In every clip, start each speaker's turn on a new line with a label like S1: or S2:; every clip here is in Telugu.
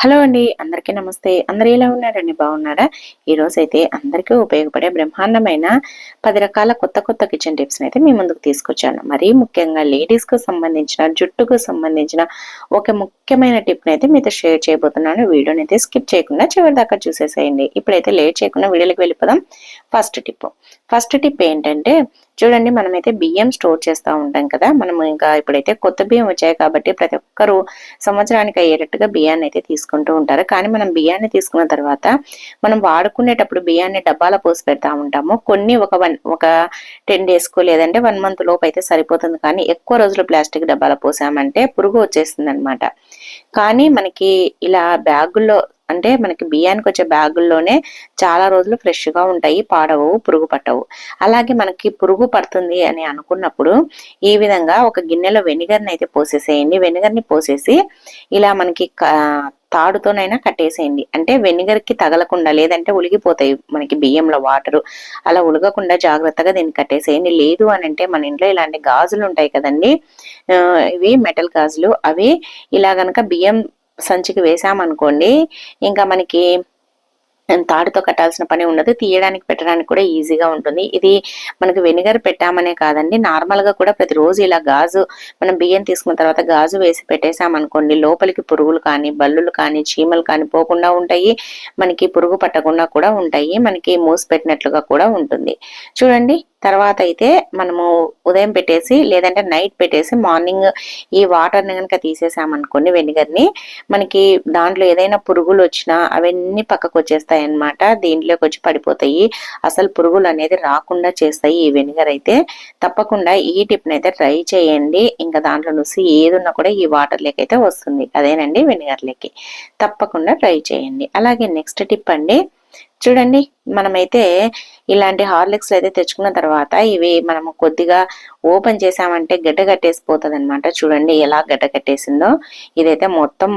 S1: హలో అండి, అందరికీ నమస్తే. అందరూ ఎలా ఉన్నారండి? బాగున్నారా? ఈరోజైతే అందరికీ ఉపయోగపడే బ్రహ్మాండమైన 10 రకాల కొత్త కొత్త కిచెన్ టిప్స్‌నైతే మీ ముందుకు తీసుకొచ్చాను. మరీ ముఖ్యంగా లేడీస్‌కు సంబంధించిన, జుట్టుకు సంబంధించిన ఒక ముఖ్యమైన టిప్‌నైతే మీతో షేర్ చేయబోతున్నాను. వీడియోనైతే స్కిప్ చేయకుండా చివరిదాకా చూసేసేయండి. ఇప్పుడైతే లేట్ చేయకుండా వీడియోలోకి వెళ్ళిపోదాం. First tip. ఫస్ట్ టిప్ ఏంటంటే చూడండి, మనమైతే బియ్యం స్టోర్ చేస్తా ఉంటాం కదా! మనము ఇంకా ఇప్పుడైతే కొత్త బియ్యం వచ్చాయి కాబట్టి ప్రతి ఒక్కరు సంవత్సరానికి అయ్యేటట్టుగా బియ్యాన్ని అయితే తీసుకుంటూ ఉంటారు. కానీ మనం బియ్యాన్ని తీసుకున్న తర్వాత మనం వాడుకునేటప్పుడు బియ్యాన్ని డబ్బాలో పోసి పెడతా ఉంటాము. కొన్ని ఒక 10 డేస్‌కో లేదంటే 1 మంత్ లోపు అయితే సరిపోతుంది. కానీ ఎక్కువ రోజులు ప్లాస్టిక్ డబ్బాలో పోసామంటే పురుగు వచ్చేస్తుందనమాట. కానీ మనకి ఇలా బ్యాగుల్లో అంటే మనకి బియ్యానికొచ్చే బ్యాగుల్లోనే చాలా రోజులు ఫ్రెష్‌గా ఉంటాయి. పాడవవు, పురుగు పట్టవు. అలాగే మనకి పురుగు పడుతుంది అని అనుకున్నప్పుడు ఈ విధంగా ఒక గిన్నెలో వెనిగర్‌నైతే పోసేసేయండి. వెనిగర్‌ని పోసేసి ఇలా మనకి తాడుతోనైనా కట్టేసేయండి. అంటే వెనిగర్‌కి తగలకుండా లేదంటే ఉలిగిపోతాయి మనకి బియ్యంలో వాటరు. అలా ఉలగకుండా జాగ్రత్తగా దీన్ని కట్టేసేయండి. లేదు అనంటే మన ఇంట్లో ఇలాంటి గాజులుంటాయి కదండీ! ఇవి మెటల్ గాజులు. అవి ఇలా గనక బియ్యం సంచికి వేసామనుకోండి, ఇంకా మనకి తాడుతో కట్టాల్సిన పని ఉండదు. తీయడానికి, పెట్టడానికి కూడా ఈజీగా ఉంటుంది. ఇది మనకి వెనిగర్ పెట్టామనే కాదండి, నార్మల్‌గా కూడా ప్రతిరోజు ఇలా గాజు మనం బియ్యం తీసుకున్న తర్వాత గాజు వేసి పెట్టేసామనుకోండి, లోపలికి పురుగులు కానీ, బల్లులు కానీ, చీమలు కానీ పోకుండా ఉంటాయి. మనకి పురుగు పట్టకుండా కూడా ఉంటాయి. మనకి మూసి పెట్టినట్లుగా కూడా ఉంటుంది. చూడండి, తర్వాత అయితే మనము ఉదయం పెట్టేసి లేదంటే నైట్ పెట్టేసి మార్నింగ్ ఈ వాటర్‌ని గనక తీసేసామనుకోండి వెనిగర్‌ని, మనకి దాంట్లో ఏదైనా పురుగులొచ్చినా అవన్నీ పక్కకొచ్చేస్తాయన్నమాట. దీంట్లోకొచ్చి పడిపోతాయి. అసలు పురుగులనేది రాకుండా చేస్తాయి ఈ వెనిగర్ అయితే. తప్పకుండా ఈ టిప్‌నైతే ట్రై చేయండి. ఇంకా దాంట్లో నుసి ఏదున్నా కూడా ఈ వాటర్‌లోకైతే వస్తుంది. అదేనండి వెనిగర్‌లోకి. తప్పకుండా ట్రై చేయండి. అలాగే నెక్స్ట్ టిప్ అండి. చూడండి, మనమైతే ఇలాంటి హార్లిక్స్‌లు అయితే తెచ్చుకున్న తర్వాత ఇవి మనము కొద్దిగా ఓపెన్ చేసామంటే గడ్డ కట్టేసిపోతదనమాట. చూడండి ఎలా గడ్డ కట్టేసిందో. ఇదైతే మొత్తం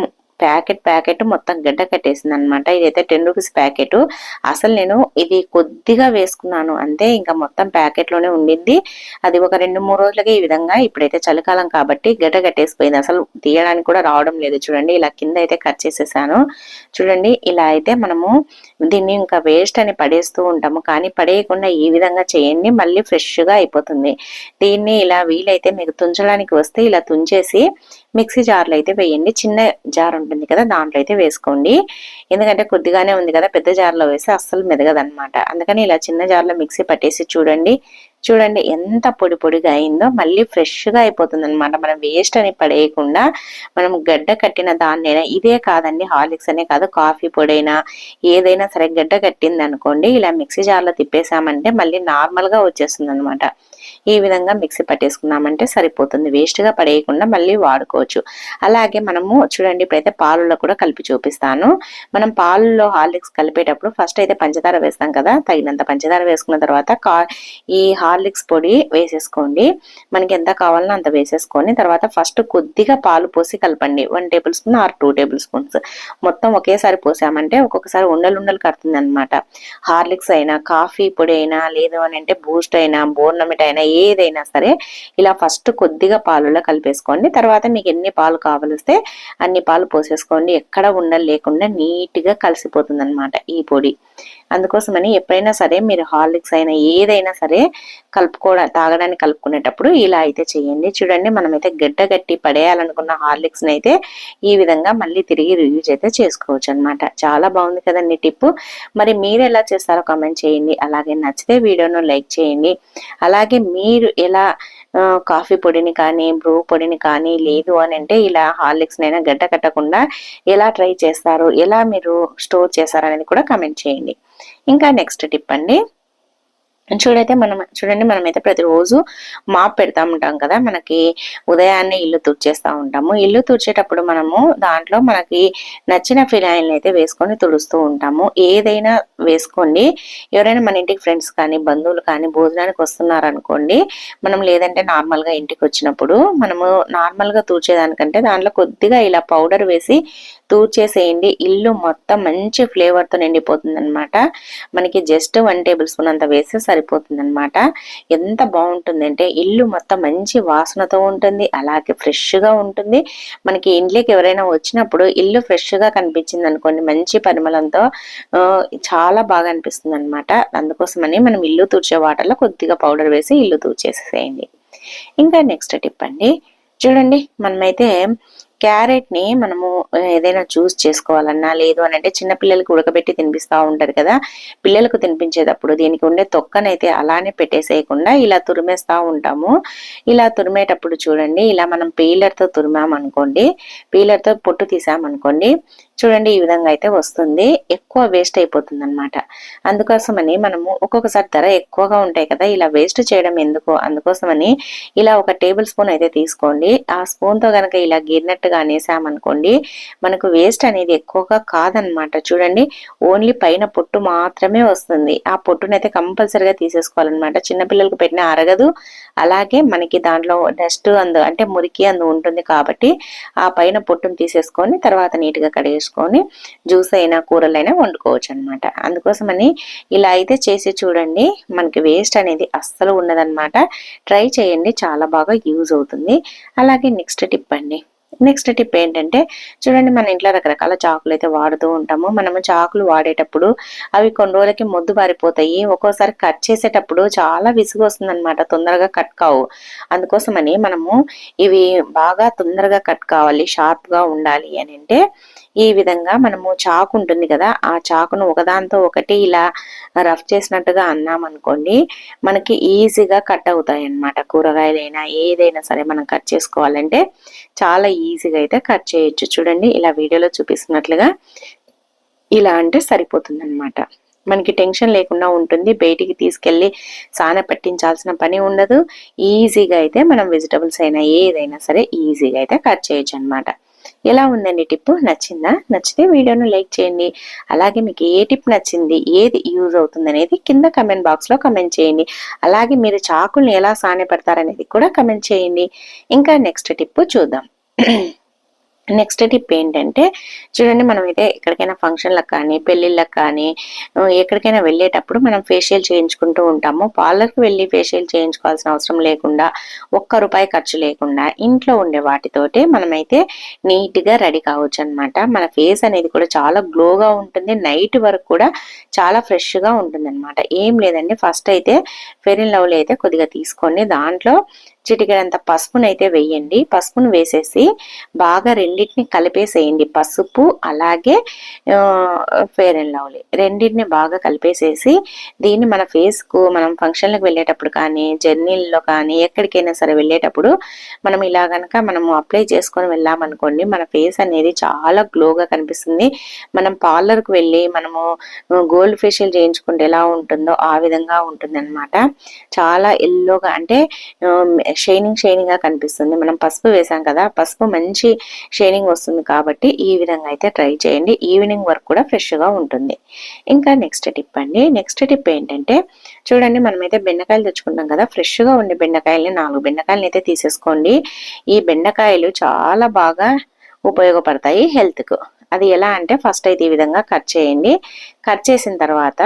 S1: ప్యాకెట్ మొత్తం గడ్డ కట్టేసిందనమాట. ఇదైతే 10 రూపీస్ ప్యాకెటు. అసలు నేను ఇది కొద్దిగా వేసుకున్నాను అంతే. ఇంకా మొత్తం ప్యాకెట్‌లోనే ఉండింది. అది ఒక 2, 3 రోజులకే ఈ విధంగా ఇప్పుడైతే చలికాలం కాబట్టి గడ్డ కట్టేసిపోయింది. అసలు తీయడానికి కూడా రావడం లేదు. చూడండి, ఇలా కింద అయితే కట్ చేసేసాను. చూడండి, ఇలా అయితే మనము దీన్ని ఇంకా వేస్ట్ అని పడేస్తూ ఉంటాము. కానీ పడేయకుండా ఈ విధంగా చేయండి, మళ్ళీ ఫ్రెష్‌గా అయిపోతుంది. దీన్ని ఇలా వీలైతే మీకు తుంచడానికి వస్తే ఇలా తుంచేసి మిక్సీ జార్‌లో అయితే వేయండి. చిన్న జార్ ఉంటుంది కదా! దాంట్లో అయితే వేసుకోండి. ఎందుకంటే కొద్దిగానే ఉంది కదా! పెద్ద జార్‌లో వేస్తే అస్సలు మెదగదనమాట. అందుకని ఇలా చిన్న జార్‌లో మిక్సీ పట్టేసి చూడండి. చూడండి ఎంత పొడి పొడిగా అయిందో, మళ్ళీ ఫ్రెష్‌గా అయిపోతుందనమాట. మనం వేస్ట్ అని పడేయకుండా మనం గడ్డ కట్టిన దాన్నైనా, ఇదే కాదండి హార్లిక్స్ అనే కాదు, కాఫీ పొడైనా ఏదైనా సరే గడ్డ కట్టిందనుకోండి, ఇలా మిక్సీ జార్‌లో తిప్పేసామంటే మళ్ళీ నార్మల్‌గా వచ్చేస్తుందనమాట. ఈ విధంగా మిక్సీ పట్టేసుకున్నామంటే సరిపోతుంది. వేస్ట్‌గా పడేయకుండా మళ్ళీ వాడుకోవచ్చు. అలాగే మనము చూడండి, ఇప్పుడైతే పాలలో కూడా కలిపి చూపిస్తాను. మనం పాలలో హార్లిక్స్ కలిపేటప్పుడు ఫస్ట్ అయితే పంచదార వేస్తాం కదా! తగినంత పంచదార వేసుకున్న తర్వాత ఈ హార్లిక్స్ పొడి వేసేసుకోండి. మనకి ఎంత కావాలనో అంత వేసేసుకొని తర్వాత ఫస్ట్ కొద్దిగా పాలు పోసి కలపండి. 1 table spoon or 2 table spoons. మొత్తం ఒకేసారి పోసామంటే ఒక్కొక్కసారి ఉండలు కడుతుందనమాట. హార్లిక్స్ అయినా, కాఫీ పొడి అయినా, లేదు అనంటే బూస్ట్ అయినా, బోర్నమిటా అయినా ఏదైనా సరే ఇలా ఫస్ట్ కొద్దిగా పాలలో కలిపేసుకోండి. తర్వాత మీకు ఎన్ని పాలు కావలిస్తే అన్ని పాలు పోసేసుకోండి. ఎక్కడ ఉండలు లేకుండా నీట్‌గా కలిసిపోతుందనమాట ఈ పొడి. అందుకోసమని ఎప్పుడైనా సరే మీరు హార్లిక్స్ అయినా ఏదైనా సరే తాగడానికి కలుపుకునేటప్పుడు ఇలా అయితే చేయండి. చూడండి, మనమైతే గడ్డ కట్టి పడేయాలనుకున్న హార్లిక్స్‌ని అయితే ఈ విధంగా మళ్ళీ తిరిగి రీయూజ్ అయితే చేసుకోవచ్చు అనమాట. చాలా బాగుంది కదండి టిప్పు. మరి మీరు ఎలా చేస్తారో కామెంట్ చేయండి. అలాగే నచ్చితే వీడియోను లైక్ చేయండి. అలాగే మీరు ఎలా కాఫీ పొడిని కానీ, బ్రూ పొడిని కానీ, లేదు అనంటే ఇలా హార్లిక్స్‌నైనా గడ్డ కట్టకుండా ఎలా ట్రై చేస్తారు, ఎలా మీరు స్టోర్ చేస్తారనేది కూడా కామెంట్ చేయండి. ఇంకా నెక్స్ట్ టిప్ అండి. చూడండి, మనమైతే ప్రతిరోజు మాప్ పెడతా ఉంటాం కదా! మనకి ఉదయాన్నే ఇల్లు తుడిచేస్తా ఉంటాము. ఇల్లు తుడిచేటప్పుడు మనము దాంట్లో మనకి నచ్చిన ఫినాయిల్‌ని అయితే వేసుకొని తుడుస్తూ ఉంటాము. ఏదైనా వేసుకోండి. ఎవరైనా మన ఇంటికి ఫ్రెండ్స్ కానీ, బంధువులు కానీ భోజనానికి వస్తున్నారనుకోండి, మనం లేదంటే నార్మల్‌గా ఇంటికొచ్చినప్పుడు మనము నార్మల్‌గా తుడిచేదానికంటే దాంట్లో కొద్దిగా ఇలా పౌడర్ వేసి తూర్చేసేయండి. ఇల్లు మొత్తం మంచి ఫ్లేవర్తో నిండిపోతుంది అనమాట. మనకి జస్ట్ 1 టేబుల్ స్పూన్ అంత వేస్తే సరిపోతుంది అనమాట. ఎంత బాగుంటుంది అంటే ఇల్లు మొత్తం మంచి వాసనతో ఉంటుంది, అలాగే ఫ్రెష్ గా ఉంటుంది. మనకి ఇంట్లోకి ఎవరైనా వచ్చినప్పుడు ఇల్లు ఫ్రెష్ గా కనిపించింది అనుకోండి, మంచి పరిమళంతో చాలా బాగా అనిపిస్తుంది అనమాట. అందుకోసమని మనం ఇల్లు తుడిచే వాటర్లో కొద్దిగా పౌడర్ వేసి ఇల్లు తుడిచేసేయండి. ఇంకా నెక్స్ట్ టిప్ అండి, చూడండి మనమైతే క్యారెట్ ని మనము ఏదైనా జ్యూస్ చేసుకోవాలన్నా, లేదు అని అంటే చిన్న పిల్లలకి ఉడకబెట్టి తినిపిస్తా ఉంటారు కదా, పిల్లలకు తినిపించేటప్పుడు దీనికి ఉండే తొక్కనైతే అలానే పెట్టేసేయకుండా ఇలా తురిమేస్తా ఉంటాము. ఇలా తురిమేటప్పుడు చూడండి, ఇలా మనం పీలర్ తో తురిమామనుకోండి, పీలర్ తో పొట్టు తీసామనుకోండి, చూడండి ఈ విధంగా అయితే వస్తుంది. ఎక్కువ వేస్ట్ అయిపోతుంది అనమాట. అందుకోసమని మనము ఒక్కొక్కసారి ధర ఎక్కువగా ఉంటాయి కదా, ఇలా వేస్ట్ చేయడం ఎందుకు, అందుకోసమని ఇలా 1 టేబుల్ స్పూన్ అయితే తీసుకోండి. ఆ స్పూన్ తో గనక ఇలా గిరినట్టుగా అనేసామనుకోండి, మనకు వేస్ట్ అనేది ఎక్కువగా కాదనమాట. చూడండి, ఓన్లీ పైన పొట్టు మాత్రమే వస్తుంది. ఆ పొట్టునైతే కంపల్సరిగా తీసేసుకోవాలన్నమాట. చిన్నపిల్లలకు పెట్టినా అరగదు, అలాగే మనకి దాంట్లో డస్ట్ అంటే మురికి ఉంటుంది కాబట్టి ఆ పైన పొట్టును తీసేసుకొని తర్వాత నీట్ గా కడిగేసుకొని జ్యూస్ అయినా కూరలైనా వండుకోవచ్చు అనమాట. అందుకోసమని ఇలా అయితే చేసి చూడండి, మనకి వేస్ట్ అనేది అస్సలు ఉండదన్నమాట. ట్రై చేయండి, చాలా బాగా యూజ్ అవుతుంది. అలాగే నెక్స్ట్ టిప్ అండి, నెక్స్ట్ టిప్ ఏంటంటే చూడండి, మన ఇంట్లో రకరకాల చాకులు అయితే వాడుతూ ఉంటాము. మనము చాకులు వాడేటప్పుడు అవి కొన్ని రోజులకి మొద్దు బారిపోతాయి. ఒక్కోసారి కట్ చేసేటప్పుడు చాలా విసుగు వస్తుంది అనమాట, తొందరగా కట్ కావు. అందుకోసమని మనము ఇవి బాగా తొందరగా కట్ కావాలి, షార్ప్ గా ఉండాలి అని అంటే ఈ విధంగా మనము చాకు ఉంటుంది కదా, ఆ చాకును ఒకదాంతో ఒకటి ఇలా రఫ్ చేసినట్టుగా అన్నామనుకోండి, మనకి ఈజీగా కట్ అవుతాయి అన్నమాట. కూరగాయలైనా ఏదైనా సరే మనం కట్ చేసుకోవాలంటే చాలా ఈజీగా అయితే కట్ చేయొచ్చు. చూడండి, ఇలా వీడియోలో చూపిస్తున్నట్లుగా ఇలా అంటే సరిపోతుంది అనమాట. మనకి టెన్షన్ లేకుండా ఉంటుంది, బయటికి తీసుకెళ్లి సాన పట్టించాల్సిన పని ఉండదు. ఈజీగా అయితే మనం వెజిటబుల్స్ అయినా ఏదైనా సరే ఈజీగా అయితే కట్ చేయొచ్చు అనమాట. ఎలా ఉందండి టిప్? నచ్చిందా? నచ్చితే వీడియోను లైక్ చేయండి. అలాగే మీకు ఏ టిప్ నచ్చింది, ఏది యూజ్ అవుతుంది అనేది కింద కమెంట్ బాక్స్ లో కమెంట్ చేయండి. అలాగే మీరు చాకుల్ని ఎలా సాన పెడతారనేది కూడా కమెంట్ చేయండి. ఇంకా నెక్స్ట్ టిప్ చూద్దాం. నెక్స్ట్ టిప్ ఏంటంటే చూడండి, మనం అయితే ఎక్కడికైనా ఫంక్షన్లకు కానీ పెళ్లిళ్ళకి కానీ ఎక్కడికైనా వెళ్ళేటప్పుడు మనం ఫేషియల్ చేయించుకుంటూ ఉంటాము. పార్లర్కి వెళ్ళి ఫేషియల్ చేయించుకోవాల్సిన అవసరం లేకుండా, ₹1 ఖర్చు లేకుండా ఇంట్లో ఉండే వాటితోటే మనమైతే నీట్ గా రెడీ కావచ్చు అనమాట. మన ఫేస్ అనేది కూడా చాలా గ్లోగా ఉంటుంది, నైట్ వరకు కూడా చాలా ఫ్రెష్ గా ఉంటుంది అనమాట. ఏం లేదండి, ఫస్ట్ అయితే ఫెయిర్ అండ్ లవ్లీ అయితే కొద్దిగా తీసుకోండి, దాంట్లో చిటికెడంత పసుపునైతే వేయండి. పసుపును వేసేసి బాగా రెండింటిని కలిపేసేయండి. పసుపు అలాగే ఫెయిర్ అండ్ లవ్లీ రెండింటిని బాగా కలిపేసేసి దీన్ని మన ఫేస్ కు మనం ఫంక్షన్లకు వెళ్ళేటప్పుడు కానీ, జర్నీల్లో కానీ, ఎక్కడికైనా సరే వెళ్ళేటప్పుడు మనం ఇలా గనక మనము అప్లై చేసుకొని వెళ్ళామనుకోండి, మన ఫేస్ అనేది చాలా గ్లోగా కనిపిస్తుంది. మనం పార్లర్ కు వెళ్ళి మనము గోల్డ్ ఫేషియల్ చేయించుకుంటే ఎలా ఉంటుందో ఆ విధంగా ఉంటుంది అనమాట. చాలా ఎల్లోగా అంటే షైనింగ్ గా కనిపిస్తుంది. మనం పసుపు వేసాం కదా, పసుపు మంచి షైనింగ్ వస్తుంది కాబట్టి ఈ విధంగా అయితే ట్రై చేయండి. ఈవినింగ్ వరకు కూడా ఫ్రెష్ గా ఉంటుంది. ఇంకా నెక్స్ట్ టిప్ అండి, నెక్స్ట్ టిప్ ఏంటంటే చూడండి, మనమైతే బెండకాయలు తెచ్చుకుంటాం కదా, ఫ్రెష్ గా ఉండే బెండకాయల్ని 4 బెండకాయలని అయితే తీసేసుకోండి. ఈ బెండకాయలు చాలా బాగా ఉపయోగపడతాయి హెల్త్ కు. అది ఎలా అంటే ఫస్ట్ అయితే ఈ విధంగా కట్ చేయండి. కట్ చేసిన తర్వాత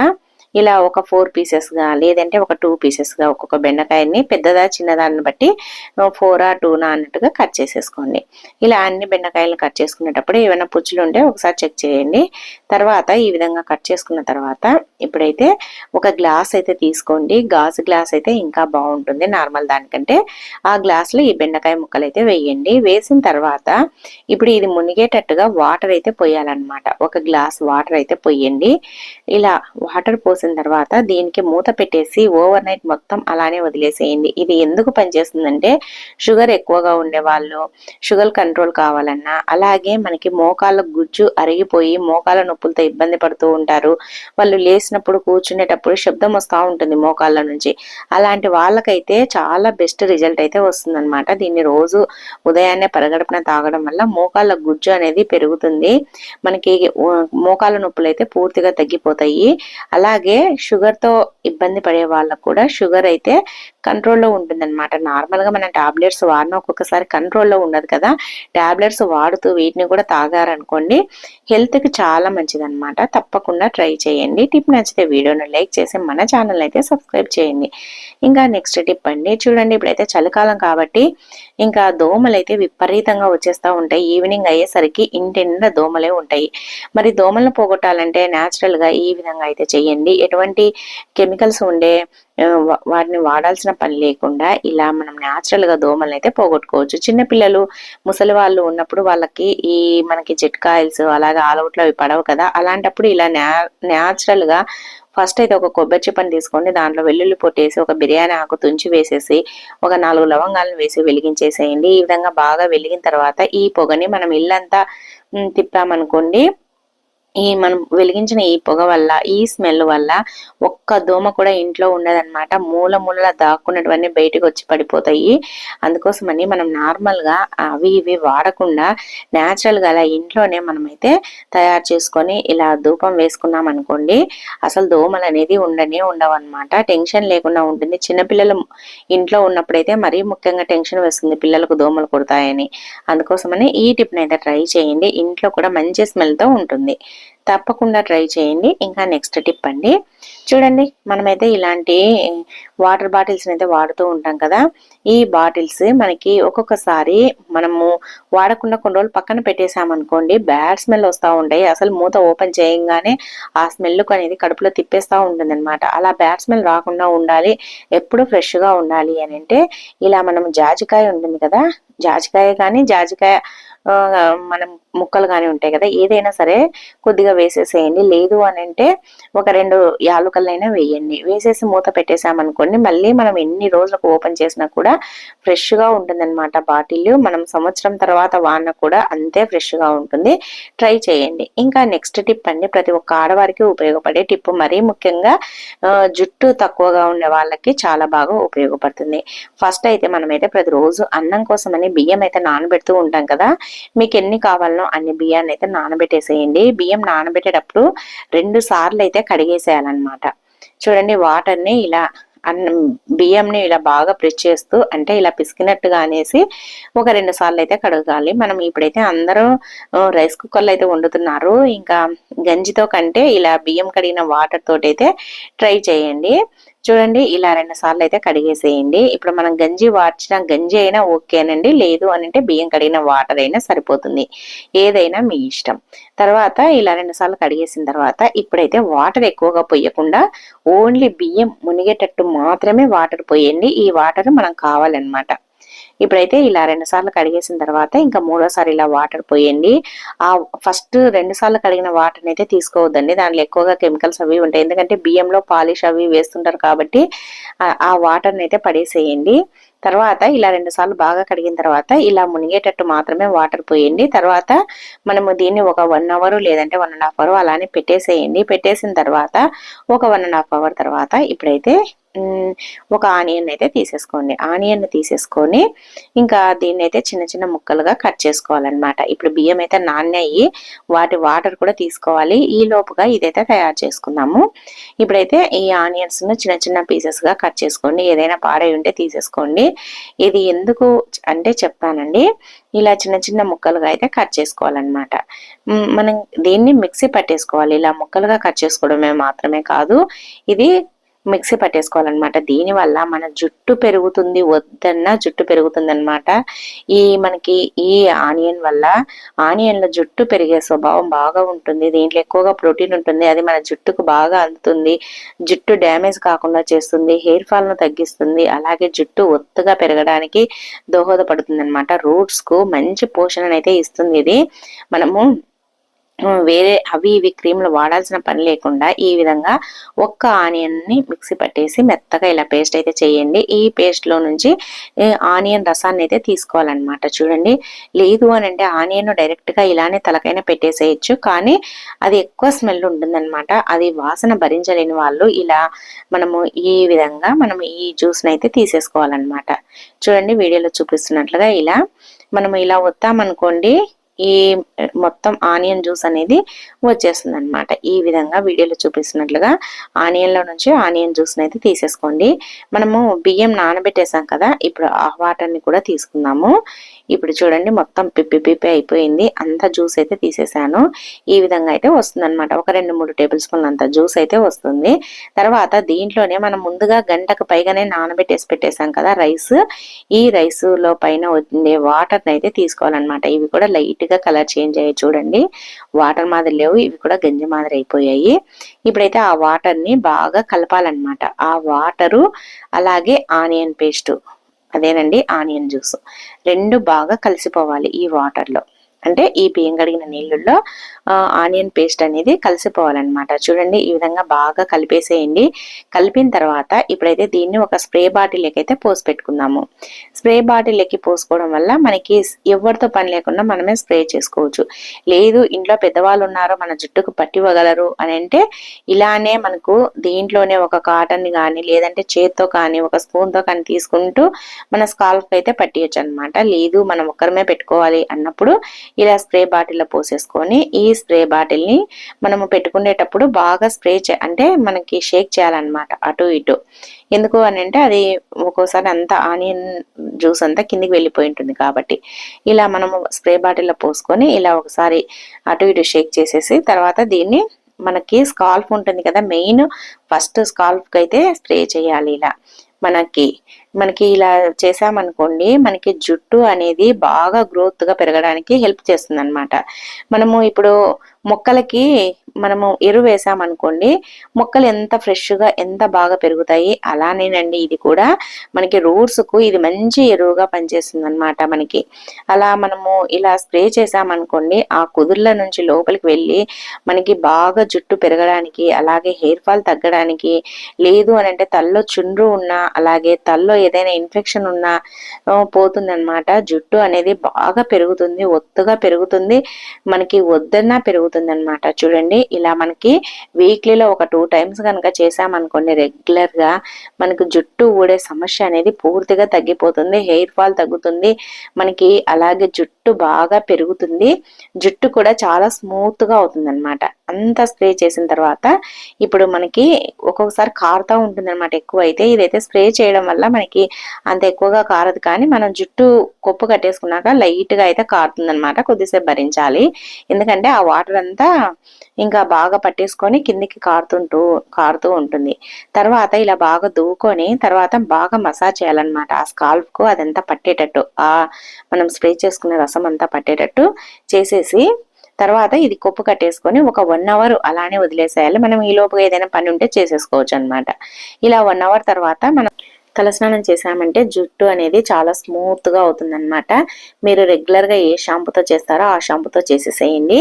S1: ఇలా ఒక 4 పీసెస్ గా లేదంటే ఒక 2 పీసెస్ గా ఒక్కొక్క బెండకాయని పెద్దదా చిన్నదాన్ని బట్టి 4 2 అన్నట్టుగా కట్ చేసేసుకోండి. ఇలా అన్ని బెండకాయలను కట్ చేసుకునేటప్పుడు ఏమైనా పుచ్చులు ఉంటే ఒకసారి చెక్ చేయండి. తర్వాత ఈ విధంగా కట్ చేసుకున్న తర్వాత ఇప్పుడైతే ఒక గ్లాస్ అయితే తీసుకోండి. గాజు గ్లాస్ అయితే ఇంకా బాగుంటుంది నార్మల్ దానికంటే. ఆ గ్లాస్ లో ఈ బెండకాయ ముక్కలు అయితే వేయండి. వేసిన తర్వాత ఇప్పుడు ఇది మునిగేటట్టుగా వాటర్ అయితే పోయాలన్నమాట. ఒక గ్లాస్ వాటర్ అయితే పోయండి. ఇలా వాటర్ పోసిన తర్వాత దీనికి మూత పెట్టేసి ఓవర్ నైట్ మొత్తం అలానే వదిలేసేయండి. ఇది ఎందుకు పనిచేస్తుందంటే షుగర్ ఎక్కువగా ఉండే వాళ్ళు, షుగర్ కంట్రోల్ కావాలన్నా, అలాగే మనకి మోకాళ్ళ గుజ్జు అరిగిపోయి మోకాళ్ళ నొప్పులతో ఇబ్బంది పడుతూ ఉంటారు. వాళ్ళు లేచినప్పుడు కూర్చునేటప్పుడు శబ్దం వస్తూ ఉంటుంది మోకాళ్ళ నుంచి. అలాంటి వాళ్ళకైతే చాలా బెస్ట్ రిజల్ట్ అయితే వస్తుందన్నమాట. దీన్ని రోజు ఉదయాన్నే పరగడుపున తాగడం వల్ల మోకాళ్ళ గుజ్జు అనేది పెరుగుతుంది. మనకి మోకాళ్ళ నొప్పులు అయితే పూర్తిగా తగ్గిపోతాయి. అలాగే అలాగే షుగర్తో ఇబ్బంది పడే వాళ్ళకు కూడా షుగర్ అయితే కంట్రోల్లో ఉంటుందన్నమాట. నార్మల్గా మనం టాబ్లెట్స్ వాడినా ఒక్కొక్కసారి కంట్రోల్లో ఉండదు కదా, టాబ్లెట్స్ వాడుతూ వీటిని కూడా తాగారనుకోండి హెల్త్కి చాలా మంచిదన్నమాట. తప్పకుండా ట్రై చేయండి. టిప్ నచ్చితే వీడియోను లైక్ చేసి మన ఛానల్ అయితే సబ్స్క్రైబ్ చేయండి. ఇంకా నెక్స్ట్ టిప్ అండి, చూడండి ఇప్పుడైతే చలికాలం కాబట్టి ఇంకా దోమలు అయితే విపరీతంగా వచ్చేస్తూ ఉంటాయి. ఈవినింగ్ అయ్యేసరికి ఇంటి నిండా దోమలే ఉంటాయి. మరి దోమలను పోగొట్టాలంటే గా ఈ విధంగా అయితే చేయండి. ఎటువంటి కెమికల్స్ ఉండే వాటిని వాడాల్సిన పని లేకుండా ఇలా మనం గా దోమలను అయితే పోగొట్టుకోవచ్చు. చిన్నపిల్లలు, ముసలి వాళ్ళు ఉన్నప్పుడు వాళ్ళకి ఈ మనకి జెట్ ఆయిల్స్ అలాగే ఆల్అవుట్లో అవి పడవు కదా, అలాంటప్పుడు ఇలా గా ఫస్ట్ అయితే ఒక కొబ్బరి చిప్పని తీసుకోండి, దాంట్లో వెల్లుల్లి పొట్టేసి ఒక బిర్యానీ ఆకు తుంచి వేసేసి ఒక 4 లవంగాలను వేసి వెలిగించేసేయండి. ఈ విధంగా బాగా వెలిగిన తర్వాత ఈ పొగని మనం ఇల్లంతా తిప్పామనుకోండి, మనం వెలిగించిన ఈ పొగ వల్ల, ఈ స్మెల్ వల్ల ఒక్క దోమ కూడా ఇంట్లో ఉండదన్నమాట. మూల మూలలా దాక్కున్నటువన్నీ బయటకు వచ్చి పడిపోతాయి. అందుకోసమని మనం నార్మల్ గా అవి ఇవి వాడకుండా గా అలా ఇంట్లోనే మనమైతే తయారు చేసుకొని ఇలా ధూపం వేసుకున్నాం అనుకోండి, అసలు దోమలు అనేది ఉండవన్నమాట. టెన్షన్ లేకుండా ఉంటుంది. చిన్నపిల్లలు ఇంట్లో ఉన్నప్పుడైతే మరీ ముఖ్యంగా టెన్షన్ వేస్తుంది, పిల్లలకు దోమలు కుడతాయని. అందుకోసమని ఈ టిప్ అయితే ట్రై చేయండి. ఇంట్లో కూడా మంచి స్మెల్ తో ఉంటుంది. తప్పకుండా ట్రై చేయండి. ఇంకా నెక్స్ట్ టిప్ అండి, చూడండి మనమైతే ఇలాంటి వాటర్ బాటిల్స్ అయితే వాడుతూ ఉంటాం కదా, ఈ బాటిల్స్ మనకి ఒక్కొక్కసారి మనము వాడకుండా కొన్ని రోజులు పక్కన పెట్టేసామనుకోండి బ్యాడ్ స్మెల్ వస్తూ ఉంటాయి. అసలు మూత ఓపెన్ చేయంగానే ఆ స్మెల్ అనేది కడుపులో తిప్పేస్తూ ఉంటుంది అనమాట. అలా బ్యాడ్ స్మెల్ రాకుండా ఉండాలి, ఎప్పుడు ఫ్రెష్ గా ఉండాలి అని అంటే ఇలా మనం జాజికాయ ఉంటుంది కదా, జాజికాయ కానీ జాజికాయ మనం ముక్కలు కానీ ఉంటాయి కదా, ఏదైనా సరే కొద్దిగా వేసేసేయండి. లేదు అని అంటే ఒక 2 యాలుకలైనా వేయండి. వేసేసి మూత పెట్టేసామనుకోండి, మళ్ళీ మనం ఎన్ని రోజులకు ఓపెన్ చేసినా కూడా ఫ్రెష్ గా ఉంటుందన్నమాట బాటిల్. మనం సంవత్సరం తర్వాత వాడినా కూడా అంతే ఫ్రెష్ గా ఉంటుంది. ట్రై చేయండి. ఇంకా నెక్స్ట్ టిప్ అండి, ప్రతి ఒక్క ఆడవారికి ఉపయోగపడే టిప్, మరీ ముఖ్యంగా జుట్టు తక్కువగా ఉండే వాళ్ళకి చాలా బాగా ఉపయోగపడుతుంది. ఫస్ట్ అయితే మనమైతే ప్రతిరోజు అన్నం కోసమని బియ్యం అయితే నానబెడుతూ ఉంటాం కదా, మీకు ఎన్ని కావాలనో అన్ని బియ్యాన్ని అయితే నానబెట్టేసేయండి. బియ్యం నానబెట్టేటప్పుడు 2 సార్లు అయితే కడిగేసేయాలన్నమాట. చూడండి వాటర్ని ఇలా బియ్యంని ఇలా బాగా ప్రెస్ చేస్తూ, అంటే ఇలా పిసికినట్టుగా అనేసి ఒక 2 సార్లు అయితే కడగాలి. మనం ఇప్పుడైతే అందరూ రైస్ కుక్కర్లో అయితే వండుతున్నారు. ఇంకా గంజితో కంటే ఇలా బియ్యం కడిగిన వాటర్ తోటి అయితే ట్రై చేయండి. చూడండి ఇలా 2 సార్లు అయితే కడిగేసేయండి. ఇప్పుడు మనం గంజి వార్చిన గంజి అయినా ఓకేనండి, లేదు అని అంటే బియ్యం కడిగిన వాటర్ అయినా సరిపోతుంది, ఏదైనా మీ ఇష్టం. తర్వాత ఇలా 2 సార్లు కడిగేసిన తర్వాత ఇప్పుడైతే వాటర్ ఎక్కువగా పోయకుండా ఓన్లీ బియ్యం మునిగేటట్టు మాత్రమే వాటర్ పోయండి. ఈ వాటర్ మనం కావాలన్నమాట. ఇప్పుడైతే ఇలా 2 సార్లు కడిగేసిన తర్వాత ఇంకా మూడోసారి ఇలా వాటర్ పోయండి. ఆ ఫస్ట్ 2 సార్లు కడిగిన వాటర్ అయితే తీసుకోవద్దండి, దాంట్లో ఎక్కువగా కెమికల్స్ అవి ఉంటాయి. ఎందుకంటే బియ్యంలో పాలిష్ అవి వేస్తుంటారు కాబట్టి ఆ వాటర్ని అయితే పడేసేయండి. తర్వాత ఇలా 2 సార్లు బాగా కడిగిన తర్వాత ఇలా మునిగేటట్టు మాత్రమే వాటర్ పోయండి. తర్వాత మనము దీన్ని ఒక 1 అవర్ లేదంటే 1.5 అవర్ అలానే పెట్టేసేయండి. పెట్టేసిన తర్వాత ఒక 1.5 అవర్ తర్వాత ఇప్పుడైతే ఒక ఆనియన్ అయితే తీసేసుకోండి. ఆనియన్ తీసేసుకొని ఇంకా దీన్ని అయితే చిన్న చిన్న ముక్కలుగా కట్ చేసుకోవాలన్నమాట. ఇప్పుడు బియ్యం అయితే నానాయి, వాటి వాటర్ కూడా తీసుకోవాలి. ఈ లోపుగా ఇదైతే తయారు చేసుకుందాము. ఇప్పుడైతే ఈ ఆనియన్స్ ను చిన్న చిన్న పీసెస్ గా కట్ చేసుకోండి. ఏదైనా పాడై ఉంటే తీసేసుకోండి. ఇది ఎందుకు అంటే చెప్తానండి, ఇలా చిన్న చిన్న ముక్కలుగా అయితే కట్ చేసుకోవాలన్నమాట. మనం దీన్ని మిక్సీ పట్టేసుకోవాలి. ఇలా ముక్కలుగా కట్ చేసుకోవడమే మాత్రమే కాదు, ఇది మిక్సీ పట్టేసుకోవాలన్నమాట. దీనివల్ల మన జుట్టు పెరుగుతుంది, వద్దన్నా జుట్టు పెరుగుతుంది అనమాట. మనకి ఈ ఆనియన్ వల్ల ఆనియన్ల జుట్టు పెరిగే స్వభావం బాగా ఉంటుంది. దీంట్లో ఎక్కువగా ప్రోటీన్ ఉంటుంది, అది మన జుట్టుకు బాగా అందుతుంది. జుట్టు డ్యామేజ్ కాకుండా చేస్తుంది, హెయిర్ ఫాల్ ను తగ్గిస్తుంది, అలాగే జుట్టు ఒత్తుగా పెరగడానికి దోహదపడుతుంది అనమాట. రూట్స్ కు మంచి పోషణనైతే ఇస్తుంది ఇది. మనము వేరే అవి ఇవి క్రీములు వాడాల్సిన పని లేకుండా ఈ విధంగా ఒక్క ఆనియన్ ని మిక్సీ పట్టేసి మెత్తగా ఇలా పేస్ట్ అయితే చేయండి. ఈ పేస్ట్ లో నుంచి ఆనియన్ రసాన్ని అయితే తీసుకోవాలన్నమాట. చూడండి, లేదు అని అంటే ఆనియన్ డైరెక్ట్ గా ఇలానే తలకైనా పెట్టేసేయచ్చు, కానీ అది ఎక్కువ స్మెల్ ఉంటుందన్నమాట. అది వాసన భరించలేని వాళ్ళు ఇలా మనము ఈ విధంగా మనం ఈ జ్యూస్ ని అయితే తీసేసుకోవాలన్నమాట. చూడండి వీడియోలో చూపిస్తున్నట్లుగా ఇలా మనము ఇలా వత్తామనుకోండి, ఈ మొత్తం ఆనియన్ జ్యూస్ అనేది వచ్చేస్తుంది అనమాట. ఈ విధంగా వీడియోలో చూపిస్తున్నట్లుగా ఆనియన్లో నుంచి ఆనియన్ జ్యూస్ అయితే తీసేసుకోండి. మనము బియ్యం నానబెట్టేసాం కదా, ఇప్పుడు ఆ వాటర్ని కూడా తీసుకుందాము. ఇప్పుడు చూడండి మొత్తం పిప్పి అయిపోయింది, అంత జ్యూస్ అయితే తీసేసాను. ఈ విధంగా అయితే వస్తుంది అనమాట. ఒక 2-3 టేబుల్ స్పూన్లు అంత జ్యూస్ అయితే వస్తుంది. తర్వాత దీంట్లోనే మనం ముందుగా గంటకు పైగానే నానబెట్టేసి పెట్టేసాం కదా రైస్, ఈ రైస్ లో పైన ఉండే వాటర్ అయితే తీసుకోవాలన్నమాట. ఇవి కూడా లైట్ గా కలర్ చేంజ్ అయ్యాయి చూడండి, వాటర్ మాదిరి లేవు, ఇవి కూడా గంజి మాదిరి అయిపోయాయి. ఇప్పుడైతే ఆ వాటర్ ని బాగా కలపాలన్నమాట. ఆ వాటరు అలాగే ఆనియన్ పేస్ట్, అదేనండి ఆనియన్ జ్యూస్, రెండు బాగా కలిసిపోవాలి ఈ వాటర్ లో. అంటే ఈ బియ్యం కడిగిన నీళ్ళల్లో ఆనియన్ పేస్ట్ అనేది కలిసిపోవాలన్నమాట. చూడండి ఈ విధంగా బాగా కలిపేసేయండి. కలిపిన తర్వాత ఇప్పుడైతే దీన్ని ఒక స్ప్రే బాటిల్కి అయితే పోసి పెట్టుకుందాము. స్ప్రే బాటిల్కి పోసుకోవడం వల్ల మనకి ఎవరితో పని లేకుండా మనమే స్ప్రే చేసుకోవచ్చు. లేదు ఇంట్లో పెద్దవాళ్ళు ఉన్నారో మన జుట్టుకు పట్టివ్వగలరు అని అంటే ఇలానే మనకు దీంట్లోనే ఒక కాటన్ కానీ లేదంటే చేత్తో కానీ ఒక స్పూన్తో కానీ తీసుకుంటూ మన స్కాల్ఫ్ అయితే పట్టియచ్చు అనమాట. లేదు మనం ఒక్కరమే పెట్టుకోవాలి అన్నప్పుడు ఇలా స్ప్రే బాటిల్లో పోసేసుకొని ఈ స్ప్రే బాటిల్ ని మనము పెట్టుకునేటప్పుడు బాగా స్ప్రే అంటే మనకి షేక్ చేయాలన్నమాట అటు ఇటు. ఎందుకు అని అంటే అది ఒక్కోసారి అంతా ఆనియన్ జ్యూస్ అంతా కిందికి వెళ్ళిపోయి ఉంటుంది కాబట్టి ఇలా మనము స్ప్రే బాటిల్లో పోసుకొని ఇలా ఒకసారి అటు ఇటు షేక్ చేసేసి తర్వాత దీన్ని మనకి స్కాల్ఫ్ ఉంటుంది కదా, మెయిన్ ఫస్ట్ స్కాల్ఫ్ కి అయితే స్ప్రే చేయాలి. ఇలా మనకి ఇలా చేసామనుకోండి మనకి జుట్టు అనేది బాగా గ్రోత్ గా పెరగడానికి హెల్ప్ చేస్తుంది అనమాట. మనము ఇప్పుడు మొక్కలకి మనము ఎరువు వేసామనుకోండి మొక్కలు ఎంత ఫ్రెష్ గా ఎంత బాగా పెరుగుతాయి. అలానేనండి ఇది కూడా మనకి రూట్స్ కు ఇది మంచి ఎరువుగా పనిచేస్తుంది అనమాట. మనకి అలా మనము ఇలా స్ప్రే చేసామనుకోండి ఆ కుదుర్ల నుంచి లోపలికి వెళ్ళి మనకి బాగా జుట్టు పెరగడానికి అలాగే హెయిర్ ఫాల్ తగ్గడానికి, లేదు అని అంటే తల్లో చుండ్రు ఉన్నా అలాగే తల్లో ఏదైనా ఇన్ఫెక్షన్ ఉన్నా పోతుంది అనమాట. జుట్టు అనేది బాగా పెరుగుతుంది, ఒత్తుగా పెరుగుతుంది, మనకి వద్దన్నా పెరుగుతుంది అనమాట. చూడండి ఇలా మనకి వీక్లీలో ఒక 2 times కనుక చేసామనుకోండి రెగ్యులర్ గా మనకు జుట్టు ఊడే సమస్య అనేది పూర్తిగా తగ్గిపోతుంది, హెయిర్ ఫాల్ తగ్గుతుంది మనకి, అలాగే జుట్టు బాగా పెరుగుతుంది, జుట్టు కూడా చాలా స్మూత్ గా అవుతుంది అనమాట. అంతా స్ప్రే చేసిన తర్వాత ఇప్పుడు మనకి ఒక్కొక్కసారి కారుతా ఉంటుంది అనమాట ఎక్కువ అయితే. ఇదైతే స్ప్రే చేయడం వల్ల మనకి అంత ఎక్కువగా కారదు, కానీ మనం జుట్టు కొప్పు కట్టేసుకున్నాక లైట్ గా అయితే కారుతుంది అనమాట. కొద్దిసేపు భరించాలి, ఎందుకంటే ఆ వాటర్ అంతా ఇంకా బాగా పట్టేసుకొని కిందికి కారుతూ ఉంటుంది. తర్వాత ఇలా బాగా దువ్వుకొని తర్వాత బాగా మసాజ్ చేయాలన్నమాట ఆ స్కాల్ఫ్ కు, అదంతా పట్టేటట్టు ఆ మనం స్ప్రే చేసుకునే రసం అంతా పట్టేటట్టు చేసేసి తర్వాత ఇది కొప్పు కట్టేసుకొని ఒక 1 hour అలానే వదిలేసేయాలి. మనం ఈ లోపు ఏదైనా పని ఉంటే చేసేసుకోవచ్చు అనమాట. ఇలా 1 hour తర్వాత మనం తలస్నానం చేసామంటే జుట్టు అనేది చాలా స్మూత్ గా అవుతుంది అనమాట. మీరు రెగ్యులర్ గా ఏ షాంపూతో చేస్తారో ఆ షాంపూతో చేసేసేయండి,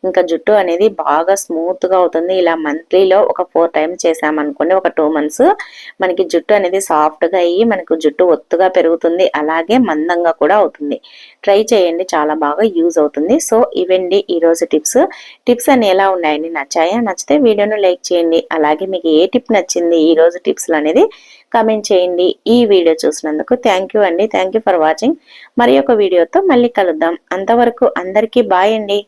S1: ఇంకా జుట్టు అనేది బాగా స్మూత్ గా అవుతుంది. ఇలా మంత్లీలో ఒక 4 times చేసామనుకోండి ఒక 2 months మనకి జుట్టు అనేది సాఫ్ట్ గా అయ్యి మనకు జుట్టు ఒత్తుగా పెరుగుతుంది, అలాగే మందంగా కూడా అవుతుంది. ట్రై చేయండి, చాలా బాగా యూజ్ అవుతుంది. సో ఇవండి ఈ రోజు టిప్స్ అని ఎలా ఉన్నాయండి, నచ్చాయా? నచ్చితే వీడియోను లైక్ చేయండి. అలాగే మీకు ఏ టిప్ నచ్చింది ఈ రోజు టిప్స్ అనేది కామెంట్ చేయండి. ఈ వీడియో చూసినందుకు థ్యాంక్ యూ అండి. Thank you for watching. మరి ఒక వీడియోతో మళ్ళీ కలుద్దాం. అంతవరకు అందరికీ బాయ్ అండి.